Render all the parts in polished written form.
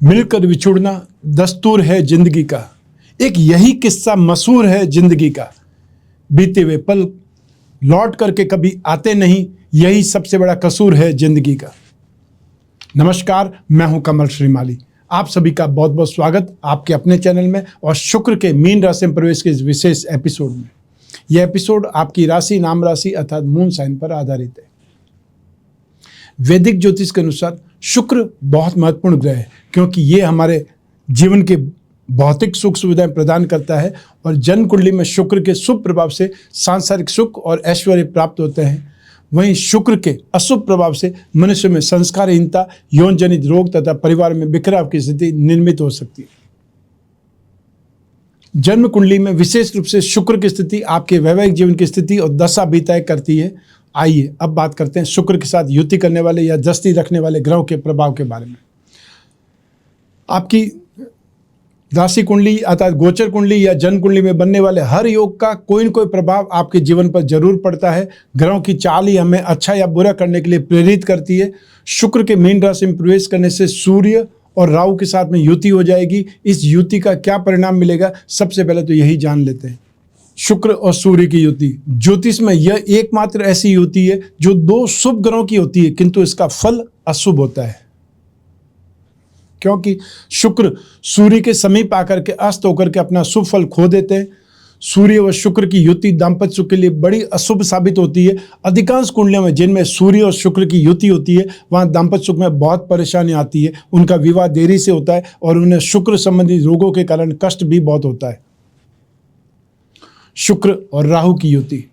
मिलकर विछुड़ना दस्तूर है जिंदगी का, एक यही किस्सा मशहूर है जिंदगी का। बीते हुए पल लौट करके कभी आते नहीं, यही सबसे बड़ा कसूर है जिंदगी का। नमस्कार, मैं हूं कमल श्रीमाली। आप सभी का बहुत बहुत स्वागत आपके अपने चैनल में और शुक्र के मीन राशि में प्रवेश के इस विशेष एपिसोड में। यह एपिसोड आपकी राशि नाम राशि अर्थात मून साइन पर आधारित है। वैदिक ज्योतिष के अनुसार शुक्र बहुत महत्वपूर्ण ग्रह है, क्योंकि ये हमारे जीवन के भौतिक सुख सुविधाएं प्रदान करता है और जन्म कुंडली में शुक्र के शुभ प्रभाव से सांसारिक सुख और ऐश्वर्य प्राप्त होते हैं। वहीं शुक्र के अशुभ प्रभाव से मनुष्य में संस्कारहीनता, यौन जनित रोग तथा परिवार में बिखराव की स्थिति निर्मित हो सकती है। जन्म कुंडली में विशेष रूप से शुक्र की स्थिति आपके वैवाहिक जीवन की स्थिति और दशा भी तय करती है। आइए अब बात करते हैं शुक्र के साथ युति करने वाले या दृष्टि रखने वाले ग्रहों के प्रभाव के बारे में। आपकी राशि कुंडली अर्थात गोचर कुंडली या जन्म कुंडली में बनने वाले हर योग का कोई न कोई प्रभाव आपके जीवन पर जरूर पड़ता है। ग्रहों की चाल ही हमें अच्छा या बुरा करने के लिए प्रेरित करती है। शुक्र के मीन राशि में प्रवेश करने से सूर्य और राहु के साथ में युति हो जाएगी। इस युति का क्या परिणाम मिलेगा, सबसे पहले तो यही जान लेते हैं। शुक्र और सूर्य की युति ज्योतिष में यह एकमात्र ऐसी युति है जो दो शुभ ग्रहों की होती है, किंतु इसका फल अशुभ होता है, क्योंकि शुक्र सूर्य के समीप आकर के अस्त होकर के अपना शुभ फल खो देते हैं। सूर्य व शुक्र की युति दाम्पत्य सुख के लिए बड़ी अशुभ साबित होती है। अधिकांश कुंडलियों में जिनमें सूर्य और शुक्र की युति होती है, वहाँ दाम्पत्य सुख में बहुत परेशानी आती है। उनका विवाह देरी से होता है और उन्हें शुक्र संबंधी रोगों के कारण कष्ट भी बहुत होता है। शुक्र और राहु की युति,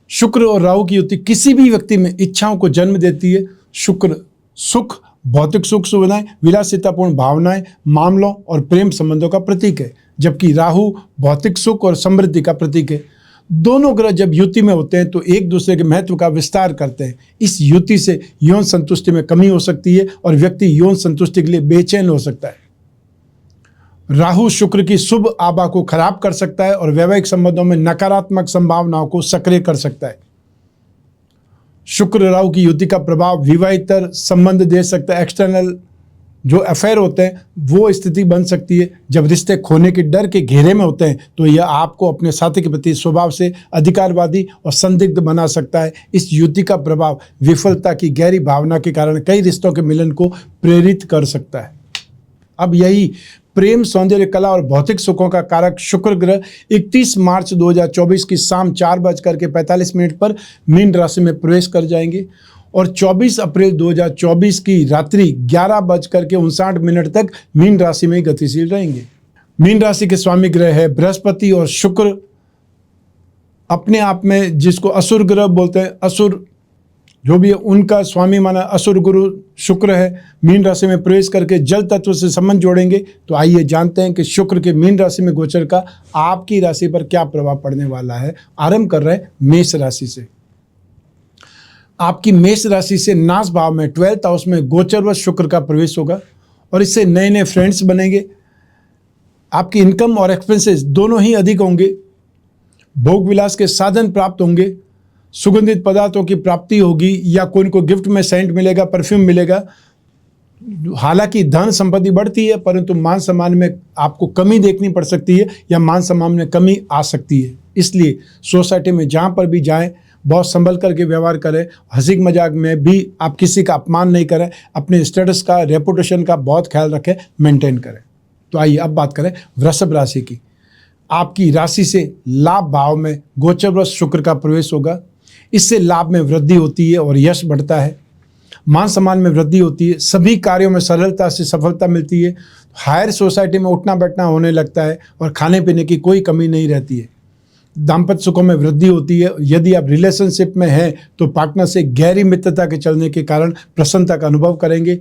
शुक्र और राहु की युति किसी भी व्यक्ति में इच्छाओं को जन्म देती है। शुक्र सुख, भौतिक सुख सुविधाएं, विलासितापूर्ण भावनाएं, मामलों और प्रेम संबंधों का प्रतीक है, जबकि राहु भौतिक सुख और समृद्धि का प्रतीक है। दोनों ग्रह जब युति में होते हैं तो एक दूसरे के महत्व का विस्तार करते हैं। इस युति से यौन संतुष्टि में कमी हो सकती है और व्यक्ति यौन संतुष्टि के लिए बेचैन हो सकता है। राहु शुक्र की शुभ आभा को खराब कर सकता है और वैवाहिक संबंधों में नकारात्मक संभावनाओं को सक्रिय कर सकता है। शुक्र राहु की युति का प्रभाव विवाहितर संबंध दे सकता है। एक्सटर्नल जो अफेयर होते हैं वो स्थिति बन सकती है। जब रिश्ते खोने के डर के घेरे में होते हैं तो यह आपको अपने साथी के प्रति स्वभाव से अधिकारवादी और संदिग्ध बना सकता है। इस युति का प्रभाव विफलता की गहरी भावना के कारण कई रिश्तों के मिलन को प्रेरित कर सकता है। अब यही प्रेम, सौंदर्य, कला और भौतिक सुखों का कारक शुक्र ग्रह 31 मार्च 2024 की शाम 4:45 पर मीन राशि में प्रवेश कर जाएंगे और 24 अप्रैल 2024 की रात्रि 11:59 तक मीन राशि में गतिशील रहेंगे। मीन राशि के स्वामी ग्रह है बृहस्पति और शुक्र अपने आप में जिसको असुर ग्रह बोलते हैं, असुर जो भी है उनका स्वामी माना असुर गुरु शुक्र है। मीन राशि में प्रवेश करके जल तत्व से संबंध जोड़ेंगे। तो आइए जानते हैं कि शुक्र के मीन राशि में गोचर का आपकी राशि पर क्या प्रभाव पड़ने वाला है। आरंभ कर रहे हैं मेष राशि से। आपकी मेष राशि से नाश भाव में 12th हाउस में गोचरवश शुक्र का प्रवेश होगा और इससे नए नए फ्रेंड्स बनेंगे। आपकी इनकम और एक्सपेंसेस दोनों ही अधिक होंगे। भोग विलास के साधन प्राप्त होंगे। सुगंधित पदार्थों की प्राप्ति होगी या कोई को गिफ्ट में सेंट मिलेगा, परफ्यूम मिलेगा। हालांकि धन संपत्ति बढ़ती है, परंतु मान सम्मान में आपको कमी देखनी पड़ सकती है या मान सम्मान में कमी आ सकती है। इसलिए सोसाइटी में जहाँ पर भी जाएं बहुत संभल करके व्यवहार करें। हंसी मजाक में भी आप किसी का अपमान नहीं करें। अपने स्टेटस का, रेपुटेशन का बहुत ख्याल रखें, मेंटेन करें। तो आइए अब बात करें वृषभ राशि की। आपकी राशि से लाभ भाव में गोचरवश शुक्र का प्रवेश होगा। इससे लाभ में वृद्धि होती है और यश बढ़ता है। मान सम्मान में वृद्धि होती है। सभी कार्यों में सरलता से सफलता मिलती है। हायर सोसाइटी में उठना बैठना होने लगता है और खाने पीने की कोई कमी नहीं रहती है। दाम्पत्य सुखों में वृद्धि होती है। यदि आप रिलेशनशिप में हैं तो पार्टनर से गहरी मित्रता के चलने के कारण प्रसन्नता का अनुभव करेंगे।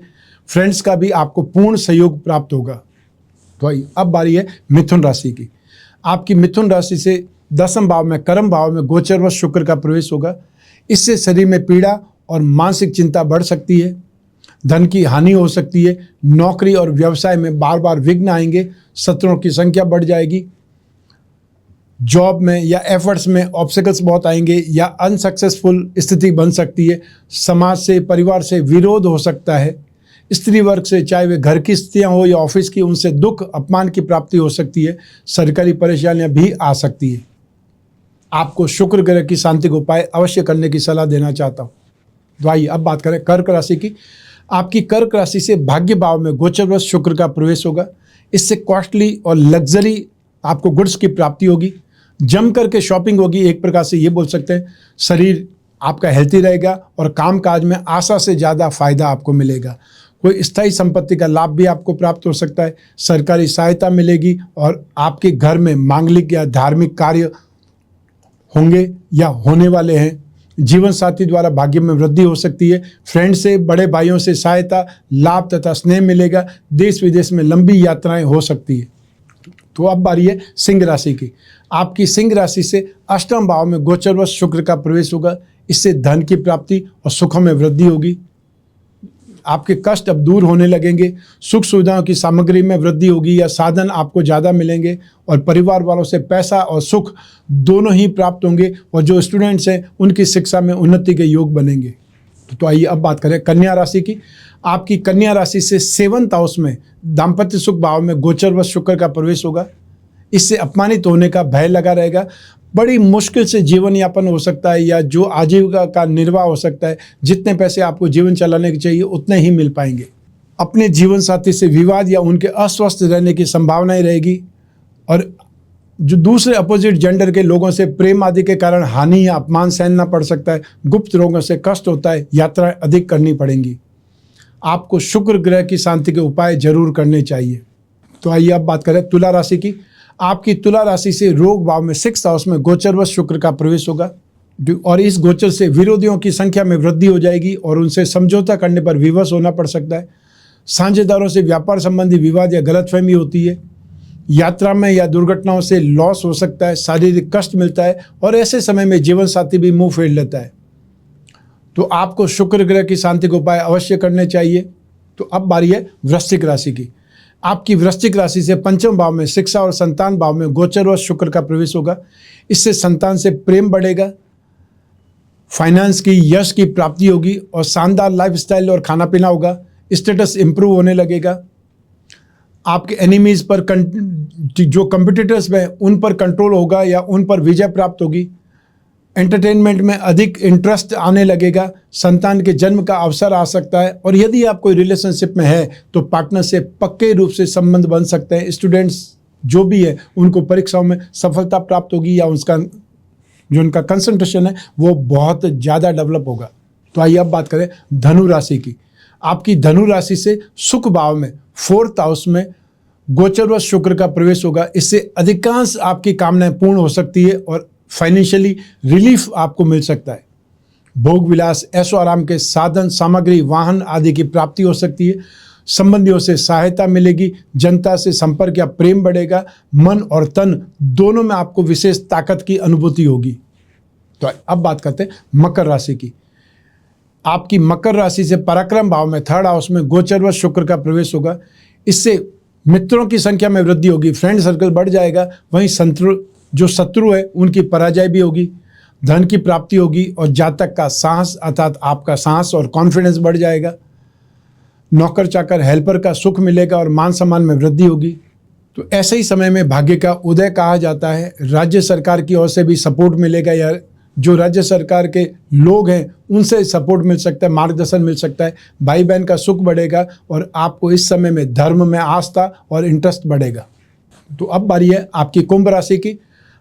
फ्रेंड्स का भी आपको पूर्ण सहयोग प्राप्त होगा। तो आइए अब बारी है मिथुन राशि की। आपकी मिथुन राशि से 10वें भाव में कर्म भाव में गोचरवश शुक्र का प्रवेश होगा। इससे शरीर में पीड़ा और मानसिक चिंता बढ़ सकती है। धन की हानि हो सकती है। नौकरी और व्यवसाय में बार बार विघ्न आएंगे। शत्रुओं की संख्या बढ़ जाएगी। जॉब में या एफर्ट्स में ऑब्स्टिकल्स बहुत आएंगे या अनसक्सेसफुल स्थिति बन सकती है। समाज से, परिवार से विरोध हो सकता है। स्त्री वर्ग से, चाहे वे घर की स्त्रियां हो या ऑफिस की, उनसे दुख अपमान की प्राप्ति हो सकती है। सरकारी परेशानियां भी आ सकती है। आपको शुक्र ग्रह की शांति का उपाय अवश्य करने की सलाह देना चाहता हूँ। तो आइए अब बात करें कर्क राशि की। आपकी कर्क राशि से भाग्य भाव में गोचरवश शुक्र का प्रवेश होगा। इससे कॉस्टली और लग्जरी आपको गुड्स की प्राप्ति होगी। जम करके शॉपिंग होगी। एक प्रकार से ये बोल सकते हैं शरीर आपका हेल्थी रहेगा और काम काज में आशा से ज़्यादा फायदा आपको मिलेगा। कोई स्थायी संपत्ति का लाभ भी आपको प्राप्त हो सकता है। सरकारी सहायता मिलेगी और आपके घर में मांगलिक या धार्मिक कार्य होंगे या होने वाले हैं। जीवन साथी द्वारा भाग्य में वृद्धि हो सकती है। फ्रेंड से, बड़े भाइयों से सहायता, लाभ तथा स्नेह मिलेगा। देश विदेश में लंबी यात्राएं हो सकती है। तो अब बारी है सिंह राशि की। आपकी सिंह राशि से अष्टम भाव में गोचरवश शुक्र का प्रवेश होगा। इससे धन की प्राप्ति और सुखों में वृद्धि होगी। आपके कष्ट अब दूर होने लगेंगे। सुख सुविधाओं की सामग्री में वृद्धि होगी या साधन आपको ज़्यादा मिलेंगे और परिवार वालों से पैसा और सुख दोनों ही प्राप्त होंगे। और जो स्टूडेंट्स हैं उनकी शिक्षा में उन्नति के योग बनेंगे। तो आइए अब बात करें कन्या राशि की। आपकी कन्या राशि से 7th हाउस में दाम्पत्य सुख भाव में गोचरवश शुक्र का प्रवेश होगा। इससे अपमानित होने का भय लगा रहेगा। बड़ी मुश्किल से जीवन यापन हो सकता है या जो आजीविका का निर्वाह हो सकता है। जितने पैसे आपको जीवन चलाने के चाहिए उतने ही मिल पाएंगे। अपने जीवन साथी से विवाद या उनके अस्वस्थ रहने की संभावनाएं रहेगी। और जो दूसरे अपोजिट जेंडर के लोगों से प्रेम आदि के कारण हानि या अपमान सहना पड़ सकता है। गुप्त रोगों से कष्ट होता है। यात्राएं अधिक करनी पड़ेंगी। आपको शुक्र ग्रह की शांति के उपाय जरूर करने चाहिए। तो आइए अब बात करें तुला राशि की। आपकी तुला राशि से रोग भाव में 6th हाउस में गोचरवश शुक्र का प्रवेश होगा और इस गोचर से विरोधियों की संख्या में वृद्धि हो जाएगी और उनसे समझौता करने पर विवश होना पड़ सकता है। साझेदारों से व्यापार संबंधी विवाद या गलतफहमी होती है। यात्रा में या दुर्घटनाओं से लॉस हो सकता है। शारीरिक कष्ट मिलता है और ऐसे समय में जीवन साथी भी मुंह फेर लेता है। तो आपको शुक्र ग्रह की शांति के उपाय अवश्य करने चाहिए। तो अब बारी है वृश्चिक राशि की। आपकी वृश्चिक राशि से 5वें भाव में शिक्षा और संतान भाव में गोचरवश शुक्र का प्रवेश होगा। इससे संतान से प्रेम बढ़ेगा। फाइनेंस की, यश की प्राप्ति होगी और शानदार लाइफस्टाइल और खाना पीना होगा। स्टेटस इंप्रूव होने लगेगा। आपके एनिमीज पर जो कंपिटिटर्स हैं उन पर कंट्रोल होगा या उन पर विजय प्राप्त होगी। एंटरटेनमेंट में अधिक इंटरेस्ट आने लगेगा। संतान के जन्म का अवसर आ सकता है और यदि आप कोई रिलेशनशिप में है तो पार्टनर से पक्के रूप से संबंध बन सकते हैं। स्टूडेंट्स जो भी है उनको परीक्षाओं में सफलता प्राप्त होगी या जो उनका कंसंट्रेशन है वो बहुत ज़्यादा डेवलप होगा। तो आइए अब बात करें धनु राशि की। आपकी धनु राशि से सुख भाव में 4th हाउस में गोचरवश शुक्र का प्रवेश होगा। इससे अधिकांश आपकी कामनाएं पूर्ण हो सकती है और फाइनेंशियली रिलीफ आपको मिल सकता है। भोग विलास, ऐशो आराम के साधन सामग्री, वाहन आदि की प्राप्ति हो सकती है। संबंधियों से सहायता मिलेगी। जनता से संपर्क या प्रेम बढ़ेगा। मन और तन दोनों में आपको विशेष ताकत की अनुभूति होगी। तो अब बात करते हैं मकर राशि की। आपकी मकर राशि से पराक्रम भाव में 3rd हाउस में गोचरवश शुक्र का प्रवेश होगा। इससे मित्रों की संख्या में वृद्धि होगी। फ्रेंड सर्कल बढ़ जाएगा। वहीं जो शत्रु है उनकी पराजय भी होगी। धन की प्राप्ति होगी और जातक का साहस अर्थात आपका साहस और कॉन्फिडेंस बढ़ जाएगा। नौकर चाकर हेल्पर का सुख मिलेगा और मान सम्मान में वृद्धि होगी। तो ऐसे ही समय में भाग्य का उदय कहा जाता है। राज्य सरकार की ओर से भी सपोर्ट मिलेगा या जो राज्य सरकार के लोग हैं उनसे सपोर्ट मिल सकता है, मार्गदर्शन मिल सकता है। भाई बहन का सुख बढ़ेगा और आपको इस समय में धर्म में आस्था और इंटरेस्ट बढ़ेगा। तो अब बारी है आपकी कुंभ राशि की।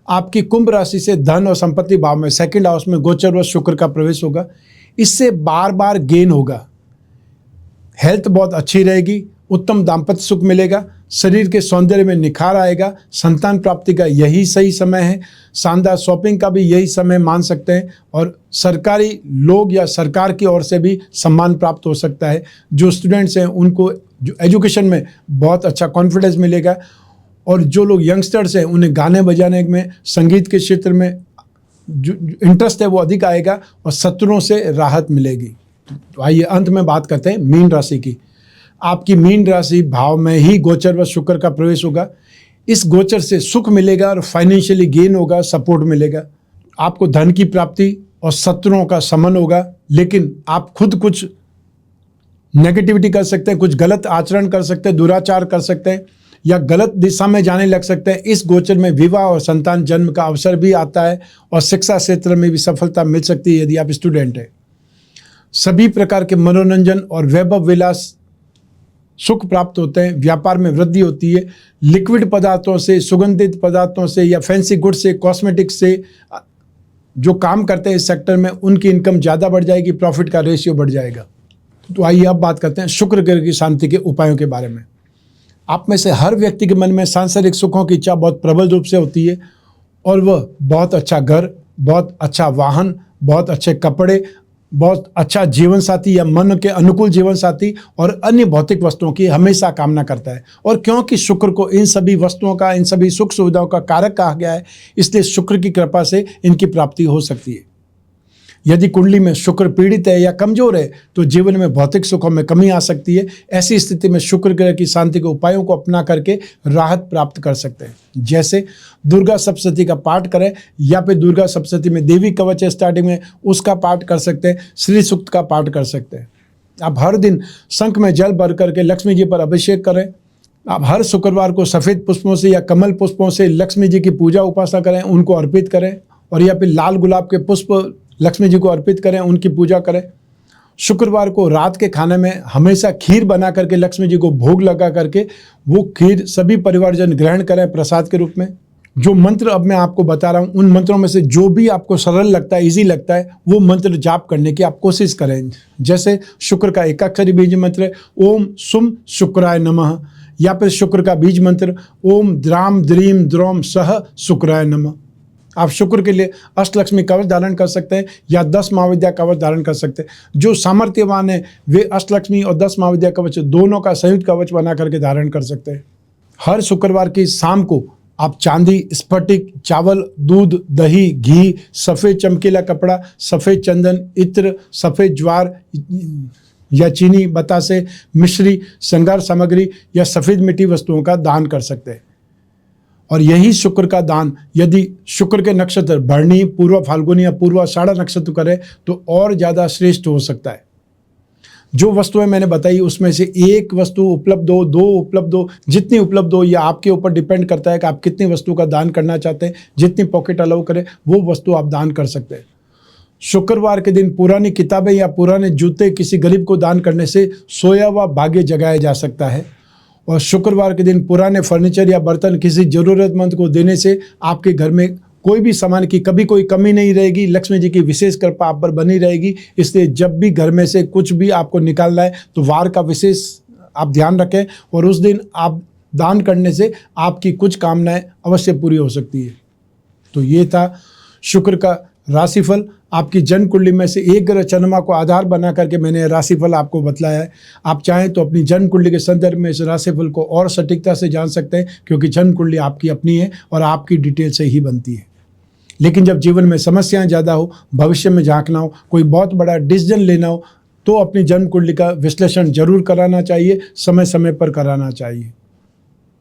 आपकी कुंभ राशि से धन और संपत्ति भाव में 2nd हाउस में गोचरवश शुक्र का प्रवेश होगा। इससे बार बार गेन होगा। हेल्थ बहुत अच्छी रहेगी। उत्तम दाम्पत्य सुख मिलेगा। शरीर के सौंदर्य में निखार आएगा। संतान प्राप्ति का यही सही समय है। शानदार शॉपिंग का भी यही समय मान सकते हैं और सरकारी लोग या सरकार की ओर से भी सम्मान प्राप्त हो सकता है। जो स्टूडेंट्स हैं उनको जो एजुकेशन में बहुत अच्छा कॉन्फिडेंस मिलेगा और जो लोग यंगस्टर्स हैं उन्हें गाने बजाने में, संगीत के क्षेत्र में जो इंटरेस्ट है वो अधिक आएगा और शत्रुओं से राहत मिलेगी। तो आइए अंत में बात करते हैं मीन राशि की। आपकी मीन राशि भाव में ही गोचरवश शुक्र का प्रवेश होगा। इस गोचर से सुख मिलेगा और फाइनेंशियली गेन होगा, सपोर्ट मिलेगा। आपको धन की प्राप्ति और शत्रुओं का शमन होगा। लेकिन आप खुद कुछ नेगेटिविटी कर सकते हैं, कुछ गलत आचरण कर सकते हैं, दुराचार कर सकते हैं, या गलत दिशा में जाने लग सकते हैं। इस गोचर में विवाह और संतान जन्म का अवसर भी आता है और शिक्षा क्षेत्र में भी सफलता मिल सकती है यदि आप स्टूडेंट हैं। सभी प्रकार के मनोरंजन और वैभव विलास सुख प्राप्त होते हैं। व्यापार में वृद्धि होती है। लिक्विड पदार्थों से, सुगंधित पदार्थों से या फैंसी गुड से, कॉस्मेटिक्स से जो काम करते हैं इस सेक्टर में, उनकी इनकम ज़्यादा बढ़ जाएगी, प्रॉफिट का रेशियो बढ़ जाएगा। तो आइए अब बात करते हैं शुक्र ग्रह की शांति के उपायों के बारे में। आप में से हर व्यक्ति के मन में सांसारिक सुखों की इच्छा बहुत प्रबल रूप से होती है और वह बहुत अच्छा घर, बहुत अच्छा वाहन, बहुत अच्छे कपड़े, बहुत अच्छा जीवन साथी या मन के अनुकूल जीवन साथी और अन्य भौतिक वस्तुओं की हमेशा कामना करता है। और क्योंकि शुक्र को इन सभी वस्तुओं का, इन सभी सुख सुविधाओं का कारक कहा गया है, इसलिए शुक्र की कृपा से इनकी प्राप्ति हो सकती है। यदि कुंडली में शुक्र पीड़ित है या कमजोर है तो जीवन में भौतिक सुखों में कमी आ सकती है। ऐसी स्थिति में शुक्र ग्रह की शांति के उपायों को अपना करके राहत प्राप्त कर सकते हैं। जैसे दुर्गा सप्तशती का पाठ करें या फिर दुर्गा सप्तशती में देवी कवच है स्टार्टिंग में, उसका पाठ कर सकते हैं। श्री सूक्त का पाठ कर सकते हैं। आप हर दिन शंख में जल भर करके लक्ष्मी जी पर अभिषेक करें। आप हर शुक्रवार को सफ़ेद पुष्पों से या कमल पुष्पों से लक्ष्मी जी की पूजा उपासना करें, उनको अर्पित करें। और या फिर लाल गुलाब के पुष्प लक्ष्मी जी को अर्पित करें, उनकी पूजा करें। शुक्रवार को रात के खाने में हमेशा खीर बना करके लक्ष्मी जी को भोग लगा करके वो खीर सभी परिवारजन ग्रहण करें प्रसाद के रूप में। जो मंत्र अब मैं आपको बता रहा हूँ, उन मंत्रों में से जो भी आपको सरल लगता है, इजी लगता है, वो मंत्र जाप करने की आप कोशिश करें। जैसे शुक्र का एकाक्षरी बीज मंत्र है ओम सुम शुक्राय नमः, या फिर शुक्र का बीज मंत्र ओम द्राम द्रीम द्रोम सह शुक्राय नमः। आप शुक्र के लिए अष्टलक्ष्मी कवच धारण कर सकते हैं या 10 महाविद्या कवच धारण कर सकते हैं। जो सामर्थ्यवान है वे अष्टलक्ष्मी और 10 महाविद्या कवच दोनों का संयुक्त कवच बना करके धारण कर सकते हैं। हर शुक्रवार की शाम को आप चांदी, स्फटिक, चावल, दूध, दही, घी, सफ़ेद चमकीला कपड़ा, सफ़ेद चंदन, इत्र, सफ़ेद ज्वार या चीनी, बतासे, मिश्री, श्रृंगार सामग्री या सफ़ेद मिट्टी वस्तुओं का दान कर सकते हैं। और यही शुक्र का दान यदि शुक्र के नक्षत्र भरणी, पूर्व फाल्गुनी या पूर्व आषाढ़ नक्षत्र करें तो और ज़्यादा श्रेष्ठ हो सकता है। जो वस्तुएं मैंने बताई उसमें से एक वस्तु उपलब्ध हो, 2 उपलब्ध हो, जितनी उपलब्ध हो, यह आपके ऊपर डिपेंड करता है कि आप कितनी वस्तु का दान करना चाहते हैं। जितनी पॉकेट अलाउ करें वो वस्तु आप दान कर सकते हैं। शुक्रवार के दिन पुरानी किताबें या पुराने जूते किसी गरीब को दान करने से सोया हुआ भाग्य जगाया जा सकता है। और शुक्रवार के दिन पुराने फर्नीचर या बर्तन किसी ज़रूरतमंद को देने से आपके घर में कोई भी सामान की कभी कोई कमी नहीं रहेगी। लक्ष्मी जी की विशेष कृपा आप पर बनी रहेगी। इसलिए जब भी घर में से कुछ भी आपको निकालना है तो वार का विशेष आप ध्यान रखें और उस दिन आप दान करने से आपकी कुछ कामनाएं अवश्य पूरी हो सकती है। तो ये था शुक्र का राशिफल। आपकी जन्म कुंडली में से एक ग्रह चंद्रमा को आधार बना करके मैंने राशिफल आपको बतलाया है। आप चाहें तो अपनी जन्म कुंडली के संदर्भ में इस राशिफल को और सटीकता से जान सकते हैं, क्योंकि जन्म कुंडली आपकी अपनी है और आपकी डिटेल से ही बनती है। लेकिन जब जीवन में समस्याएं ज़्यादा हो, भविष्य में झांकना हो, कोई बहुत बड़ा डिसीजन लेना हो, तो अपनी जन्म कुंडली का विश्लेषण जरूर कराना चाहिए, समय समय पर कराना चाहिए।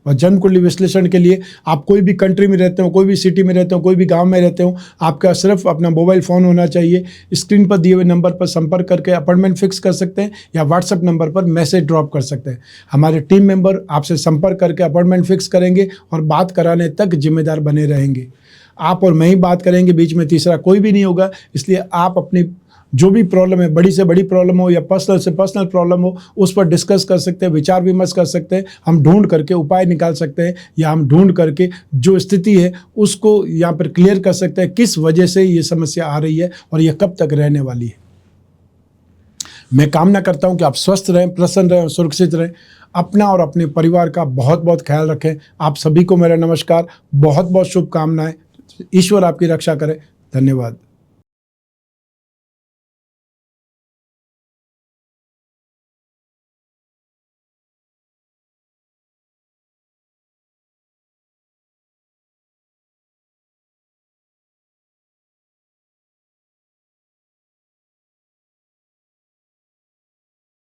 और जन्म कुंडली विश्लेषण के लिए आप कोई भी कंट्री में रहते हो, कोई भी सिटी में रहते हो, कोई भी गांव में रहते हो, आपका सिर्फ अपना मोबाइल फ़ोन होना चाहिए। स्क्रीन पर दिए हुए नंबर पर संपर्क करके अपॉइंटमेंट फिक्स कर सकते हैं या व्हाट्सएप नंबर पर मैसेज ड्रॉप कर सकते हैं। हमारे टीम मेंबर आपसे संपर्क करके अपॉइंटमेंट फिक्स करेंगे और बात कराने तक जिम्मेदार बने रहेंगे। आप और मैं ही बात करेंगे, बीच में तीसरा कोई भी नहीं होगा। इसलिए आप अपनी जो भी प्रॉब्लम है, बड़ी से बड़ी प्रॉब्लम हो या पर्सनल से पर्सनल प्रॉब्लम हो, उस पर डिस्कस कर सकते हैं, विचार विमर्श कर सकते हैं। हम ढूंढ करके उपाय निकाल सकते हैं या हम ढूंढ करके जो स्थिति है उसको यहाँ पर क्लियर कर सकते हैं, किस वजह से ये समस्या आ रही है और यह कब तक रहने वाली है। मैं कामना करता हूँ कि आप स्वस्थ रहें, प्रसन्न रहें और सुरक्षित रहें। अपना और अपने परिवार का बहुत बहुत ख्याल रखें। आप सभी को मेरा नमस्कार, बहुत बहुत शुभकामनाएं। ईश्वर आपकी रक्षा करे। धन्यवाद।